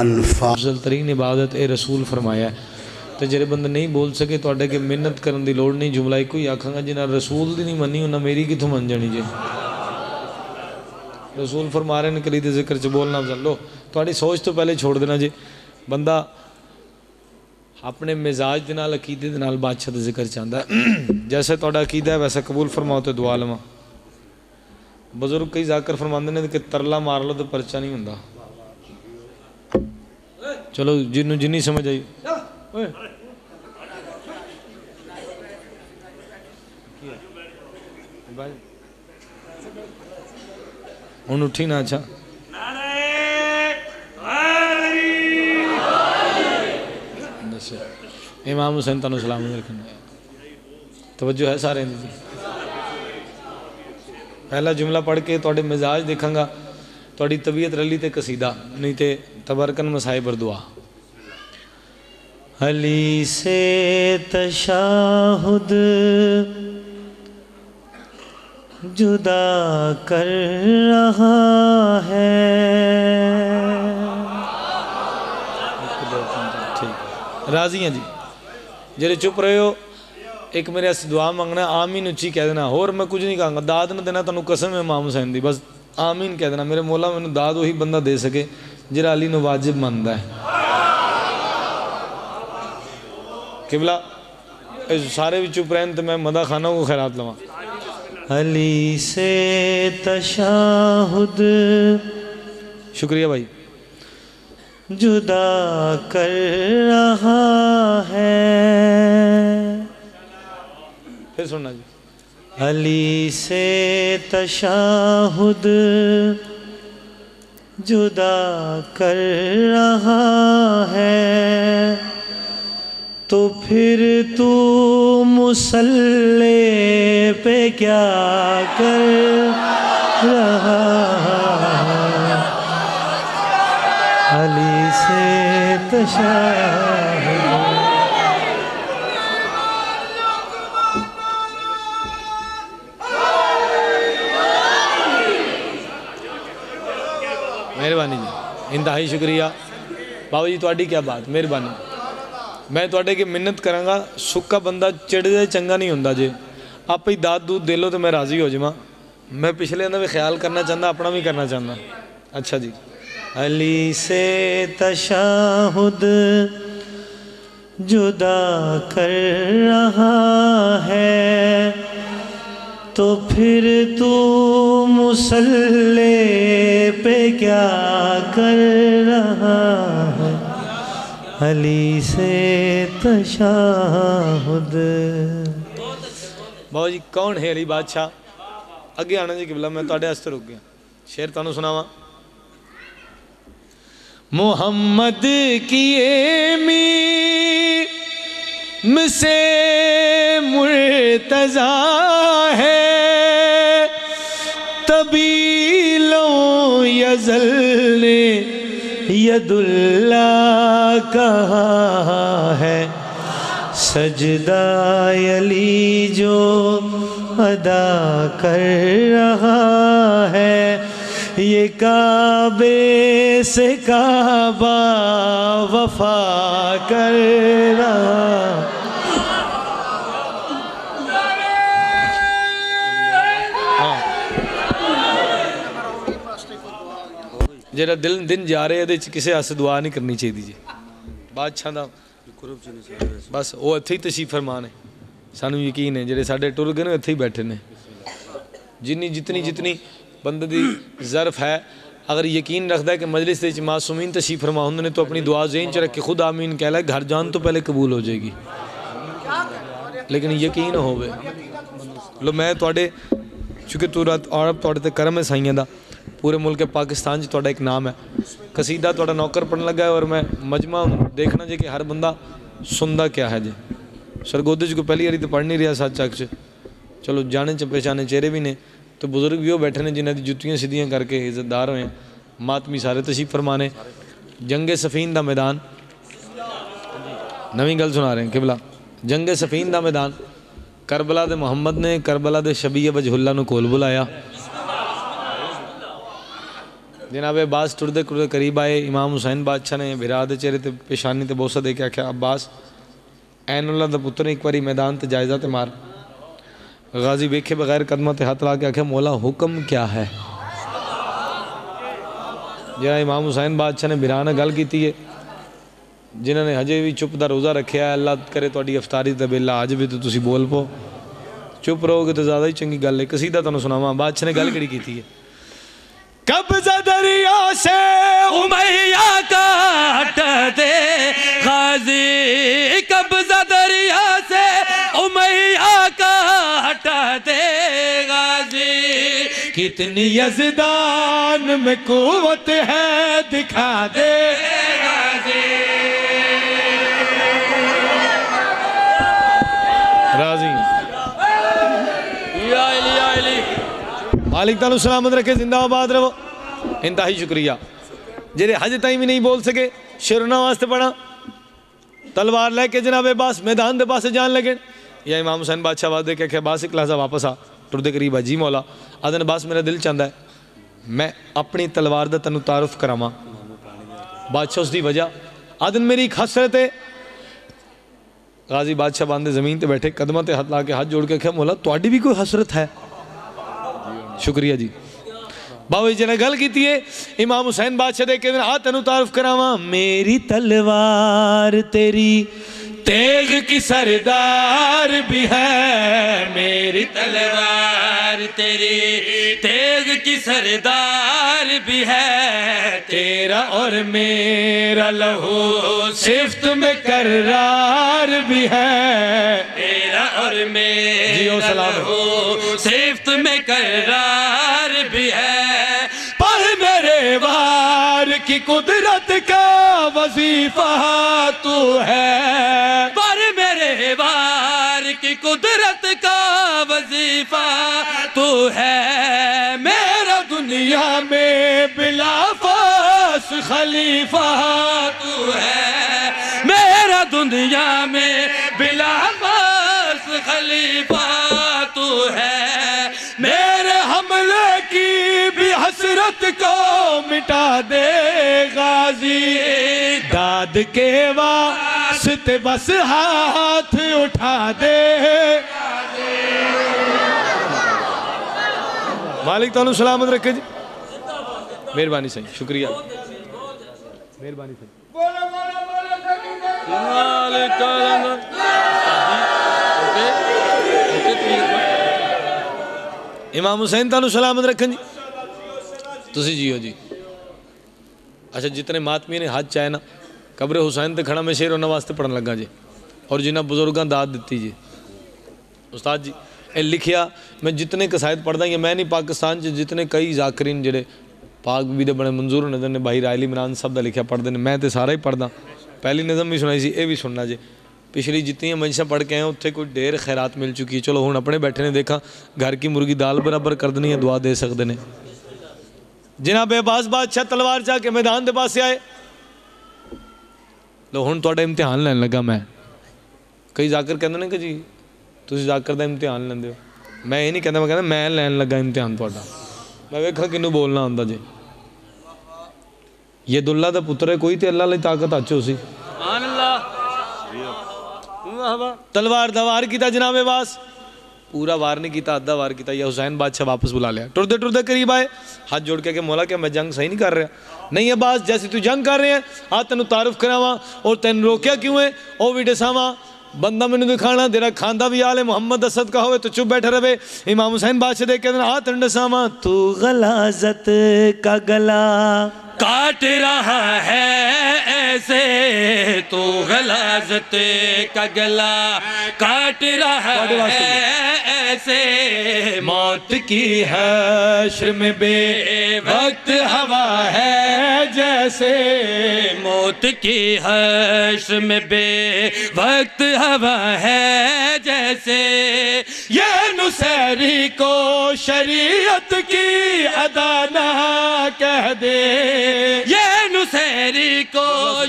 انفال افضل ترین عبادت اے رسول فرمایا ہے تو جڑے بندے نہیں بول سکے تو اڈے کہ محنت کرن دی لوڑ نہیں جملہ ایک ہی آکھاں گا جنہاں رسول دی نہیں منی انہاں میری کتھوں من جانی جی رسول فرما رہے ہیں کلید ذکر چ بولنا افضل لو تھوڑی سوچ تو پہلے چھوڑ دینا جی بندہ اپنے مزاج دے نال عقیدے دے نال بادشاہ دا ذکر چاہتا ہے جیسے تھوڑا عقیدہ ہے ویسا قبول فرماؤ تو دعا لواں بزرگ کئی ذاکر فرماندے نے کہ ترلا مار لو تو پرچہ نہیں ہوندا چلو جنوں جنی سمجھ آئی ہوں اٹھی نا اچھا امام حسین تانوں سلام رکھنا توجہ ہے سارے پہلا جملہ پڑھ کے تواڈے مزاج دیکھاں گا تواڈی طبیعت رلی تے قصیدہ نہیں تے تبرکن مسائب اور دعا علی سے تشاہد جدا کر رہا ہے راضی ہیں جی جڑے چپ رہے ہو ایک میرے اس دعا مانگنا آمین اچھی کہہ دینا اور میں کچھ نہیں کہاں گا داد نہ دینا تنوں قسم ہے امام حسین دی بس آمین کہہ دینا میرے مولا میں داد وہی بندہ دے سکے جرا علی نو واجب ماندا ہے قبلہ سارے بھی چپ رہن تو میں مدہ خانہ کو خیرات لواں علی سے تشاہد شکریہ بھائی جدا کر رہا ہے پھر سننا جی علی سے تشاہد جدا کر رہا ہے تو پھر تو مصلی پہ کیا کر رہا ہے علی سے تشاہد مہربانی جی انتہائی شکریہ بابا جی تواڈی کیا بات مہربانی میں تواڈے کے منت کراں گا سکا بندہ چڑھ جائے چنگا نہیں ہوندا جے آپ ہی داد دودھ دے لو تو میں راضی ہو جاواں میں پچھلے اندر بھی خیال کرنا چاہتا اپنا بھی کرنا چاہتا اچھا جی علی سے تشاہد جدا کر رہا ہے تو پھر تو مصلی پہ کیا کر رہا ہے علی سے تشاہد بابا جی کون ہے علی بادشاہ اگے آنا جی قبلہ میں تواڈے واسطے رک گیا شعر تانوں سناواں محمد کی میم سے مرتضی ہے طبیلوں یزل نے ید اللہ کہا ہے سجدہ علی جو ادا کر رہا ہے یہ کعبے سے کعبہ وفا کر رہا جرا دن جا رہے ہیں کسی آسے دعا نہیں کرنی چاہیے جی بادشاہ دا بس وہ اتھے ہی تشریف فرمان ہے سانو یقین ہے جڑے ساڈے ٹر گئے اتھے ہی بیٹھے نے جتنی بندے دی ظرف ہے اگر یقین رکھتا ہے کہ مجلس دے معصومین تشریف فرما ہوندے نے تو اپنی دعا ذہن چ رکھ کے خود آمین کہہ لے گھر جان تو پہلے قبول ہو جائے گی لیکن یقین ہوئے لو میں تواڈے چونکہ تواڈے تے کرم ہے سائیاں دا پورے ملک پاکستان چ تواڈا ایک نام ہے قصیدہ تواڈا نوکر پڑھن لگا ہے اور میں مجمع دیکھنا جی کہ ہر بندہ سندا کیا ہے جی سرگودے کو پہلی باری تو پڑھ نہیں رہا سچ چک چلو جانے چ پہچانے چہرے بھی نے تو بزرگ بھی وہ بیٹھے نے جنہیں دی جتیاں سیدھیاں کر کے عزت دار ہوئے ماتمی سارے تشریف فرمانے جنگ صفین دا میدان نویں گل سنا رہے ہیں قبلہ جنگ صفین دا میدان کربلا دے محمد نے کربلا دے شبیہ وجہ اللہ نو کول بلایا جناب عباس ٹردے ٹردے قریب آئے. امام حسین بادشاہ نے بھرا دے چہرے تے پیشانی تے بوسہ دے کے آکھیا عباس این اللہ دا پتر ایک باری میدان تے جائزہ تے مار. غازی ویکھے بغیر قدمہ تے ہاتھ لا کے آکھیا مولا حکم کیا ہے. جناب امام حسین بادشاہ نے بھرا نہ گل کیتی ہے جنہوں نے ہجے بھی چپ دا روزہ رکھیا ہے. اللہ کرے تہاڈی افطاری تے بیلا اج بھی تے تسی بول پو. چپ رہو گے تو زیادہ ہی چنگی گل ہے. قصیدہ تانوں سناواں. بادشاہ نے گل کیڑی کیتی ہے. قبضہ دریا سے امیہ کا ہٹا دے غازی, قبضہ دریا سے امیہ کا ہٹا دے غازی, کتنی یزدان میں قوت ہے دکھا دے غازی. راضی یا علی مالک تعالیٰ سلامت رکھے, زندہ آباد رہو. انتہائی شکریہ. جڑے حج تائیں بھی نہیں بول سکے شیرنا واسطے پڑھا تلوار لے کے جناب عباس میدان دے پاسے جان لگے. یا امام حسین بادشاہ آواز دے کے کہ عباس ایک لحظہ واپس آ. ٹردے قریب آ. جی مولا. آدھن عباس میرا دل چاہتا ہے میں اپنی تلوار دا تنو تعارف کراما. بادشاہ اس دی وجہ آدھن میری ایک حسرت ہے. غازی بادشاہ باندھے زمین تے بیٹھے قدمہ تے ہاتھ لا کے ہاتھ جوڑ کے کہ مولا تواڈی بھی کوئی حسرت ہے. شکریہ جی. باوی جی نے گل کیتی ہے امام حسین بادشاہ دے کے ہاتھ تنو تعارف کراواں. میری تلوار تیری تیغ کی سردار بھی ہے, میری تلوار تیری تیغ کی سردار بھی ہے, تیرا اور میرا لہو صفت میں کرار بھی ہے, تیرا اور میرا لہو صفت میں کرار بھی ہے, پر میرے وار کی قدرت کا وظیفہ تو ہے, پر میرے وار کی قدرت کا وظیفہ تو ہے, میرا دنیا میں بلا فاس خلیفہ تو ہے, میرا دنیا میں بلا فاس خلیفہ تو ہے, میرے حملے کی بھی حسرت کو مٹا دے غازی, داد کے واسطے بس ہاتھ اٹھا دے. مالک تعالیٰ سلامت رکھے جی. مہربانی صحیح. شکریہ مہربانی صحیح. امام حسین تعالیٰ سلامت رکھیں جی. تسی جی ہو جی. اچھا جتنے ماتمی نے ہاتھ چاہے نا قبر حسین تے کھڑا میں شیر ہونا واسطے پڑھن لگا جی, اور جنہ بزرگاں داد دیتی جی. استاد جی اے لکھیا میں جتنے قصائد پڑھدا ہوں, میں نہیں پاکستان جتنے کئی ذاکرین جڑے پاک بھی دے بڑے منظور نظر نے بھائی رائلی عمران صاحب دا لکھیا پڑھ دے نے, میں تے سارا ہی پڑھدا. پہلی نظم بھی سنائی سی, اے بھی سننا جی. پچھلی جتنی منشاں پڑھ کے ہیں اتنے کوئی ڈیر خیرات مل چکی ہے. چلو ہوں اپنے بیٹھے نے دیکھا گھر کی مرغی دال برابر کر دنی ہے, دعا دے سکتے نے. جناب عباس بادشاہ تلوار چاہ کے میدان دے پاس سے آئے. لو ہوں تھوڑا امتحان لین لگا. میں کئی ذاکر کہندے نے کہ جی تسی ذاکر دا امتحان لیندے ہو. میں یہ نہیں کہتا, میں کہتا میں لین لگا امتحان تھوڑا. میں ویکھا کنوں بولنا آندا جی. یہ دلہ دا پتر ہے کوئی تے اللہ لئی طاقت اچھو سی. تلوار دا وار کیتا جناب عباس, پورا وار نہیں کیتا, آدھا وار کیتا. یا حسین بادشاہ واپس بلا لیا. ٹردے ٹردے قریب آئے, ہاتھ جوڑ کے کہ مولا کہ میں جنگ صحیح نہیں کر رہا. نہیں عباس جیسے تو جنگ کر رہے ہیں ہاتھ تینوں تعارف کراواں, اور تین روکیا کیوں ہے او بھی دساواں. بندہ میں نے دکھانا تیرا کھاندہ بھی آل محمد اسد کا ہوئے تو چپ بیٹھے رہے. امام حسین بادشاہ دے کے ہاتھ دساواں. تو غلازت کا گلا کاٹ رہا ہے ایسے, تو غلازت کا گلا کاٹ رہا ہے ایسے, موت کی حشر میں بے وقت ہوا ہے جیسے, موت کی حشر میں بے وقت ہوا ہے جیسے, یہ نصیری کو شریعت کی ادا نہ کہہ دے, یہ نصیری کو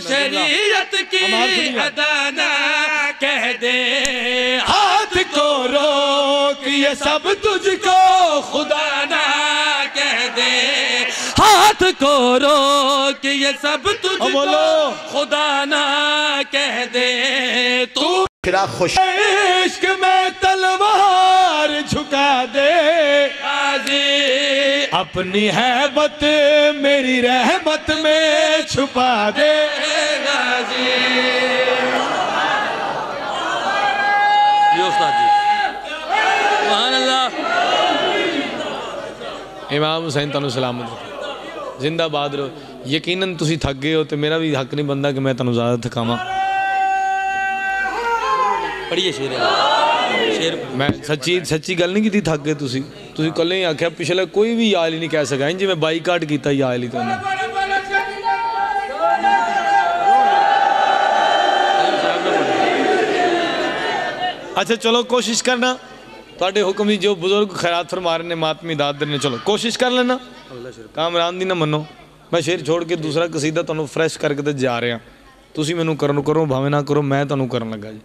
شریعت کی ادا نہ کہہ دے, ہاتھ کو روک یہ سب تجھ کو خدا نہ کہہ دے, ہاتھ ہاتھ کو روک یہ سب تجھ کو خدا نہ کہہ دے تو عشق میں تلوار جھکا دے غازی اپنی ہیبت میری رحمت میں چھپا دے غازی یہ استاد جی سبحان اللہ امام حسین تانوں سلامت زندہ باد رہو یقیناً تسی تھک گئے ہو تو میرا بھی حق نہیں بنتا کہ میں تانوں زیادہ تھکاواں پڑھیے شیر میں سچی گل نہیں کی تھی تھک گئے تسی کلے ہی آکھیا پچھلے کوئی بھی یا علی نہیں کہہ سکا جی میں بائی کاٹ کیتا یا علی تو نہیں اچھا چلو کوشش کرنا تواڈے حکم دی جو بزرگ خیرات فرما رہے نے ماتمی داد دے نے چلو کوشش کر لینا کامران دی نہ منو میں شیر چھوڑ کے دوسرا قصیدہ تانوں فریش کر کے تے جا رہا تسی مینوں کرو بھاویں نہ کرو میں تانوں کرن لگا جی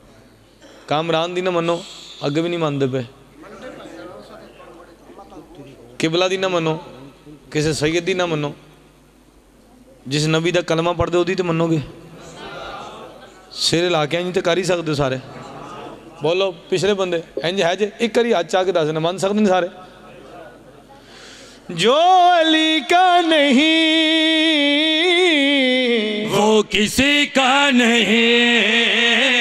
کامران دی نہ منو اگے بھی نہیں ماندے پے قبلہ دی نہ منو کسی سید دی نہ منو جس نبی دا کلمہ پڑھ دے ہوتی تو منو گے سر لا کے تو کر ہی سکتے ہو سارے بولو پچھلے بندے انج ہے جے ایک کری ہاتھ چاہ کے دس مان سکتے ہیں سارے جو علی کا نہیں وہ کسی کا نہیں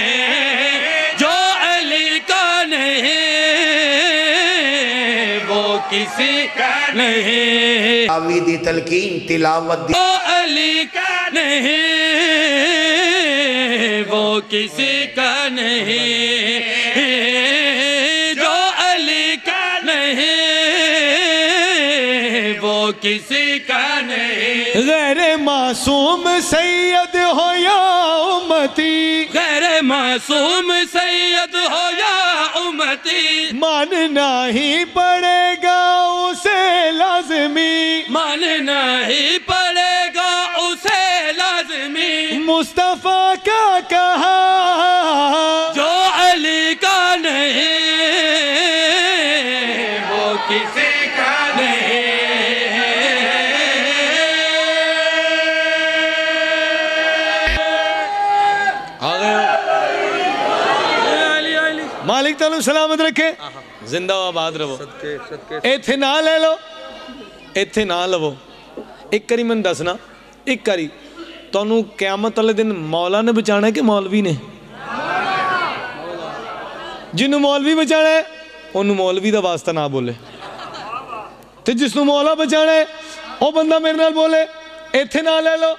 کسی کا نہیں آویدی تلقین تلاوت دی وہ علی کا نہیں وہ کسی کا نہیں جو علی کا نہیں وہ کسی کا نہیں غیر معصوم سید ہو یا امتی غیر معصوم سید ہو یا امتی ماننا ہی پڑے گا اسے لازمی ماننا ہی پڑے گا اسے لازمی مصطفیٰ کا کہا جو علی کا نہیں وہ کسی کا نہیں مالک تعالیٰ سلامت رکھے زندہ و آباد رہو ایتھے نہ لے لو ایتھے نہ لو ایک کری من دسنا ایک کری تونوں قیامت والے دن مولا نے بچانا ہے کہ مولوی نے جنہوں مولوی بچانا ہے انہوں مولوی دا واسطہ نہ بولے تے جس نوں مولا بچانا ہے وہ بندہ میرے نال بولے ایتھے نہ لے لو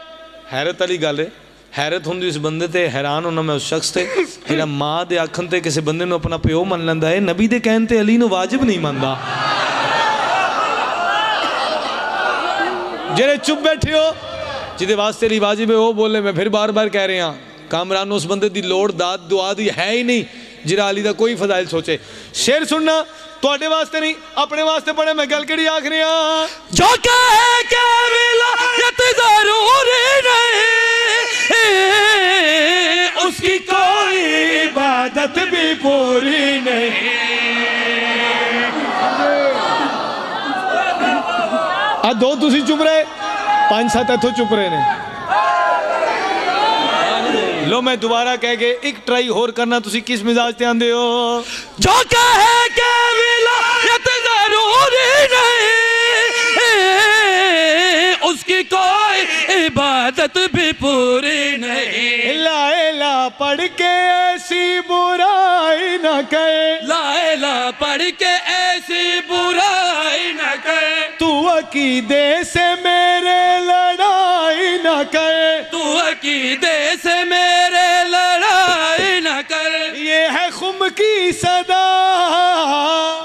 حیرت علی گل ہے حیرت ہوندی اس بندے تے حیران ہونا میں اس شخص تے جیڑا ماں دے آکھن تے کسی بندے نو اپنا پیو من لیندا ہے نبی دے کہن تے علی نو واجب نہیں ماندا جڑے چپ بیٹھے ہو جدے واسطے علی واجب ہے وہ بولے میں پھر بار بار کہہ رہے ہیں کامران اس بندے دی لوڑ داد دعا دی ہے ہی نہیں جڑا علی دا کوئی فضائل سوچے شعر سننا تواڈے واسطے نہیں اپنے واسطے پڑھے میں گل کیڑی آکھ رہی ہاں جو کہے کہ ولایت ضروری نہیں اس کی کوئی عبادت بھی پوری نہیں دو تسی چپ رہے 5-7 ایتھوں چپ رہے نے لو میں دوبارہ کہہ کے ایک ٹرائی اور کرنا تسی کس مزاج تے آندے ہو جو کہے کہ ولایت ضروری نہیں اس کی کوئی عبادت بھی پوری نہیں لا الہ پڑھ کے ایسی برائی نہ کرے لا الہ پڑھ کے ایسی برائی نہ کرے تو عقیدے سے میرے لڑائی نہ کرے تو عقیدے سے میرے لڑائی نہ کر یہ ہے خم کی صدا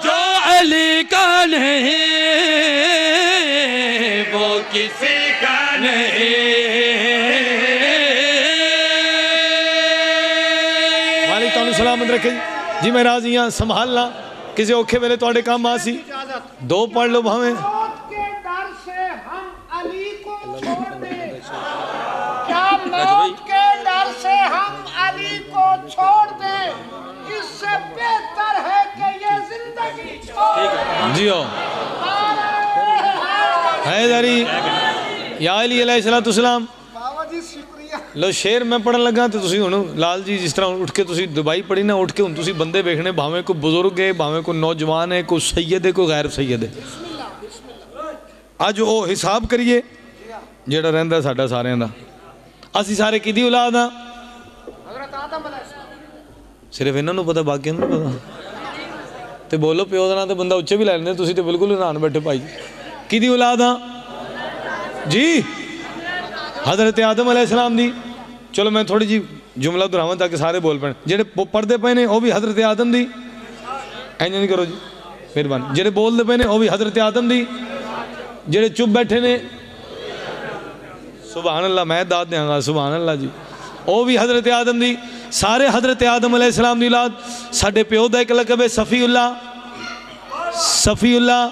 جو علی کا نہیں وہ کسی کا نہیں مالک تعالیٰ سلامت رکھے جی میں راضی ہاں سنبھالنا کسی اوکھے ویلے تواڈے کام آسی دو پڑھ لو بھاویں موت کے ڈر سے ہم علی کو چھوڑ دیں کیا موت کے ڈر سے ہم علی کو چھوڑ دیں اس سے بہتر ہے کہ یہ زندگی چھوڑ جی ہو حیدری یا علی علیہ السلام لو شیر میں پڑھن لگا تو تسی ہن لال جی جس طرح اٹھ کے تسی دبائی پڑھی نا اٹھ کے ہن تسی بندے ویکھنے بھاویں کوئی بزرگ ہے بھاویں کوئی نوجوان ہے کوئی سید ہے کوئی غیر سید ہے اج او حساب کریے جیڑا رہندا ساڈا سارے دا اسی سارے کدی اولاد ہاں صرف انہاں نوں پتہ باقیاں نوں پتہ تے بولو پیو دا نام تے بندہ اچے بھی لے لیندے تسی تے بالکل حیران بیٹھے بھائی کدی اولاد ہاں جی حضرت آدم علیہ السلام دی چلو میں تھوڑی جی جملہ دہراواں تاکہ سارے بول پائیں جڑے پڑھدے پے نے وہ بھی حضرت آدم دی اینج نہیں کرو جی مہربانی جڑے بولدے پے نے وہ بھی حضرت آدم دی جڑے چپ بیٹھے نے سبحان اللہ میں داد دیاں گا سبحان اللہ جی وہ بھی حضرت آدم دی سارے حضرت آدم علیہ السلام دی اولاد ساڈے پیو دا ایک لقب ہے صفی اللہ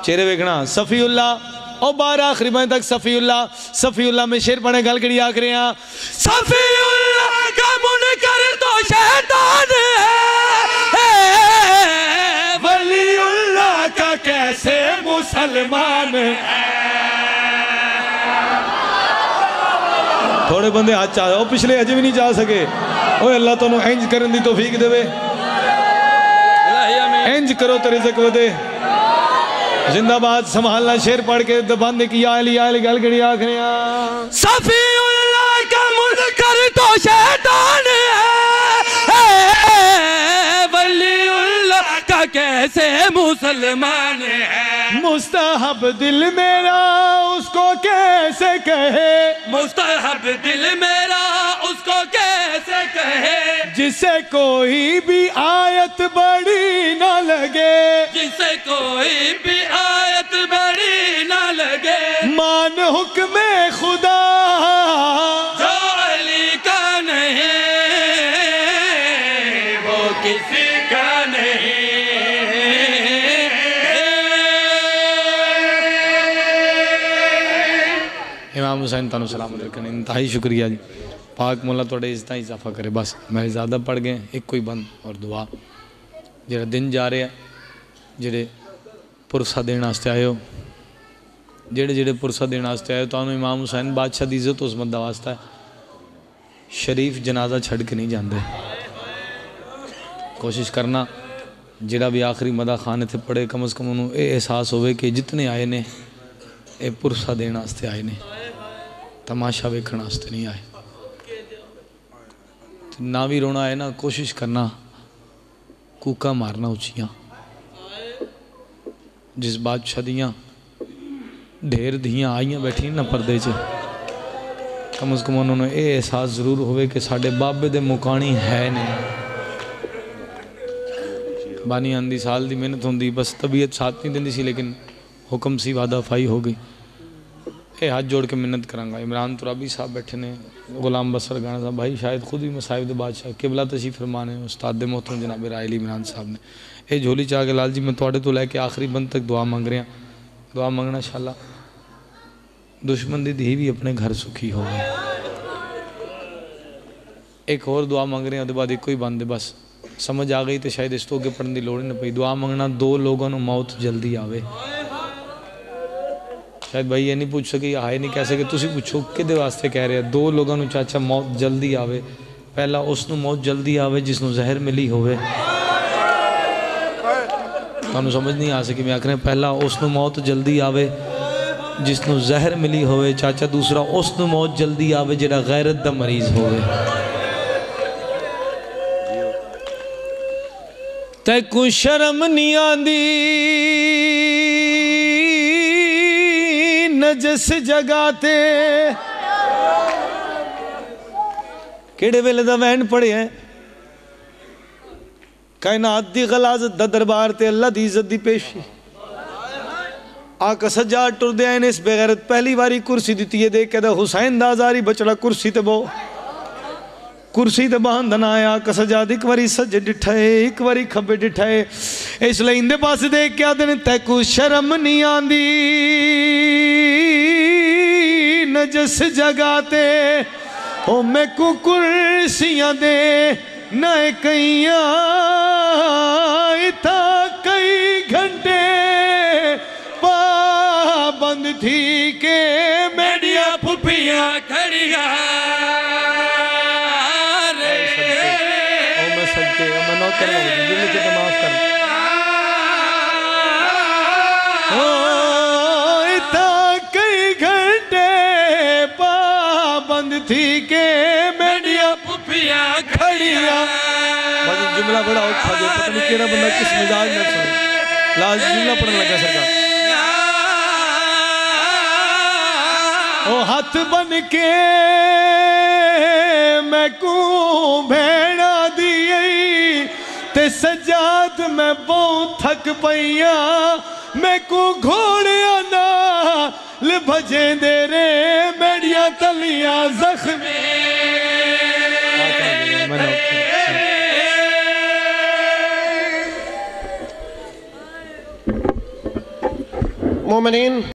چہرے ویکھنا صفی اللہ او بار آخری بائیں تک صفی اللہ میں شیر پڑھیں گل کری آکھ رہے ہیں صفی اللہ کا منکر تو شیطان ہے ولی اللہ کا کیسے مسلمان ہے تھوڑے بندے ہاتھ چاہ وہ پچھلے اجے بھی نہیں چاہ سکے اوہ اللہ تو انہوں انج کرن دی توفیق دے وے انج کرو تو رزق ودے زندہ باد سنبھالنا شیر پڑھ کے دباندے کی یا علی گل گڑی آکھنے صفی اللہ کا منکر تو شیطان ہے ولی اللہ کا کیسے مسلمان ہے مستحب دل میرا اس کو کیسے کہے مستحب دل میرا اس کو کیسے کہے جسے کوئی بھی آیت بڑی نہ لگے جسے کوئی بھی آیت بڑی نہ لگے مان حکم خدا جو علی کا نہیں وہ کسی کا نہیں امام حسین تانوں سلامت رکھنے انتہائی شکریہ جی پاک مولا توڑے اس طرح اضافہ کرے بس میں زیادہ پڑھ گئے ایک کوئی بند اور دعا جڑا دن جا رہے ہیں جڑے پرسہ دین واسطے آئے ہو جڑے پرسہ دین واسطے آئے ہو تو امام حسین بادشاہ دی عزت اس بندہ واسطہ ہے شریف جنازہ چھڑ کے نہیں جاندے کوشش کرنا جڑا بھی آخری مدہ خانے تھے پڑھے کم از کم انہوں اے احساس ہوئے کہ جتنے آئے نے اے پرسہ دین واسطے آئے نے تماشا ویکھن واسطے نہیں آئے نہ بھی رونا ہے نا کوشش کرنا کوکا مارنا اچھیاں جس بادشاہ دیاں ڈھیر دھیاں آئیاں بیٹھی نہ پردے چے کم از کم انہوں نے اے احساس ضرور ہوئے کہ ساڑھے بابے دے مکانی ہے نہیں بانی آندی سال دی محنت ہوندی بس طبیعت ساتھ نہیں دیندی سی لیکن حکم سی وعدہ فائی ہو گئی اے ہاتھ جوڑ کے منت کرانگا عمران ترابی صاحب بیٹھے نے غلام بسر گانا صاحب بھائی شاید خود ہی مصائب دے بادشاہ قبلہ تشریف فرمانے استاد محترم جناب رائلی عمران صاحب نے اے جھولی چاہ کے لال جی میں توڑے تو لے کے آخری بند تک دعا مانگ رہے ہیں دعا مانگنا انشاءاللہ دشمن دی دھی بھی اپنے گھر سکھی ہو گئے ایک اور دعا مانگ رہے ہیں دے بعد ایک کوئی بند بس سمجھ آ گئی تو شاید اس تو کے پڑھن دی لوڑی نہ پئی دعا مانگنا دو لوگوں نے موت جلدی آوے شاید بھائی یہ نہیں پوچھ سکے آئے نہیں کہہ سکے تسی پوچھو کہ دے واسطے کہہ رہے ہیں دو لوگوں نے چاچا موت جلدی آوے پہلا اس نے موت جلدی آوے جس نے زہر ملی ہوئے تانوں سمجھ نہیں آ سکی میں آکھ رہے ہیں پہلا اس نے موت جلدی آوے جس نے زہر ملی ہوئے چاچا دوسرا اس نے موت جلدی آوے جڑا غیرت دا مریض ہوئے تے کو شرم نہیں آندی نجس جگاتے کیڑے ویلے دا وین پڑے ہیں کائنات دی غلازت دا دربار تے اللہ دی عزت دی پیشی آقا سجاد ٹر دے آئین اس بغیرت پہلی واری کرسی دیتی ہے دیکھ کے دا حسین دا آزاری بچڑا کرسی تے بو کرسی تے باندھن آیا آقا سجاد ایک واری سجے ڈٹھائے ایک واری کھبے ڈٹھائے اس لئے اندے پاس دیکھ کے آدھنے تے کو شرم نہیں آندی نجس جگاتے او میں کو کرسیاں دے نائے کئیاں اتھا کئی گھنٹے پابند تھی کہ میں نوٹ کر جملے کے تو معاف کر کئی گھنٹے پابند تھی کہ میڈیا پپیا کھڑیا جملہ بڑا اوکھا جو پتہ نہیں کیڑا بندہ کس مزاج میں سنے لازم جملہ پڑھنے لگا سرکار او ہاتھ بن کے میں کو بھیڑا دیئی تے سجاد میں بہت تھک پئیاں میں کو گھوڑیا نال بھجیں دے رے میڈیا تلیاں زخمی مومنین